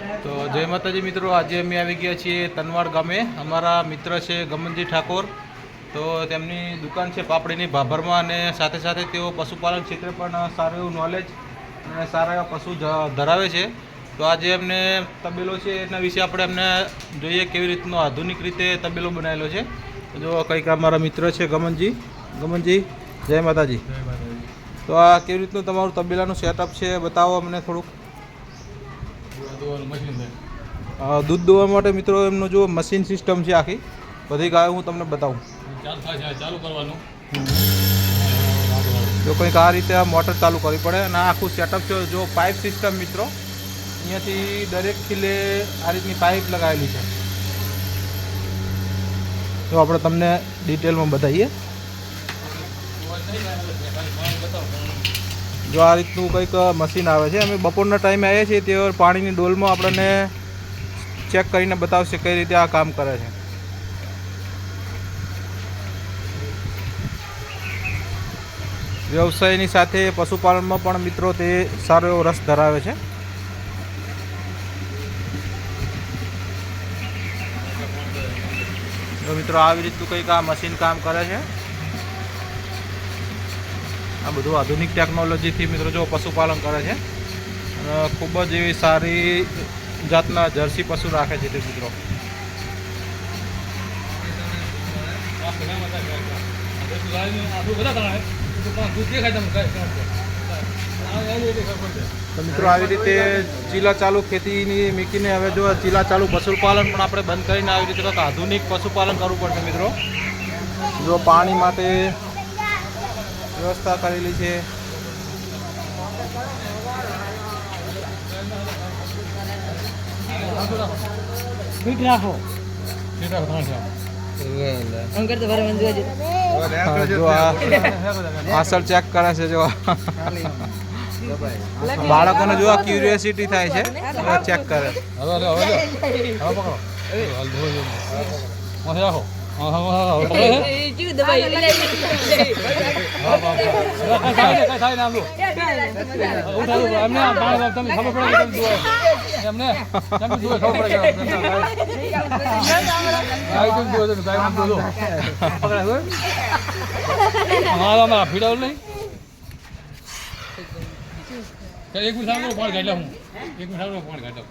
તો જય માતાજી મિત્રો, આજે અમે આવી ગયા છીએ તનવાડ ગામે. અમારા મિત્ર છે ગમનજી ઠાકોર. તો તેમની દુકાન છે પાપડીની ભાભરમાં, અને સાથે સાથે તેઓ પશુપાલન ક્ષેત્રે પણ સારું એવું નોલેજ અને સારા એવા પશુ ધરાવે છે. તો આજે એમને તબેલો છે એના વિશે આપણે એમને જોઈએ કેવી રીતનો આધુનિક રીતે તબેલો બનાવેલો છે. જો કંઈક અમારા મિત્ર છે ગમનજી, જય માતાજી. તો આ કેવી રીતનું તમારું તબેલાનું સેટઅપ છે બતાવો અમને થોડુંક. દૂધ દોવા માટે મિત્રો એમનું જો મશીન સિસ્ટમ છે આખી, બધી ગાયો હું તમને બતાવું. ચાલુ કરવાનું જો કંઈક આ રીતે આ મોટર ચાલુ કરવી પડે, અને આખું સેટઅપ છે. જો પાઇપ સિસ્ટમ મિત્રો, અહીંયાથી દરેક ખીલે આ રીતની પાઇપ લગાવેલી છે. તો આપણે તમને ડિટેલમાં બતાવીએ. જો આ રીતનું કંઈક મશીન આવે છે. અમે બપોરના ટાઈમે આવીએ છીએ, તે પાણીની ડોલમાં આપણને ચેક કરીને બતાવશે કઈ રીતે આ કામ કરે છે. વ્યવસાયની સાથે પશુપાલનમાં પણ મિત્રો તે સારો એવો રસ ધરાવે છે. તો મિત્રો આવી રીતનું કંઈક આ મશીન કામ કરે છે. આ બધું આધુનિક ટેકનોલોજીથી મિત્રો જો પશુપાલન કરે છે, અને ખૂબ જ એવી સારી જાતના જર્સી પશુ રાખે છે તે મિત્રો. તો મિત્રો આવી રીતે ચીલા ચાલુ ખેતીની મૂકીને હવે જો ચીલા ચાલુ પશુપાલન પણ આપણે બંધ કરીને આવી રીતે કંઈક આધુનિક પશુપાલન કરવું પડશે મિત્રો. જો પાણી માટે વ્યવસ્થા કરેલી છે. જો આસળ ચેક કરે છે. જો બાળકોને જો ક્યુરિયોસિટી થાય છે, ચેક કરે. ફીડાવ નહીં એક મિનિટ પાણી કાઢ્યા હું એક મિનિટ પાણી કાઢ્યા.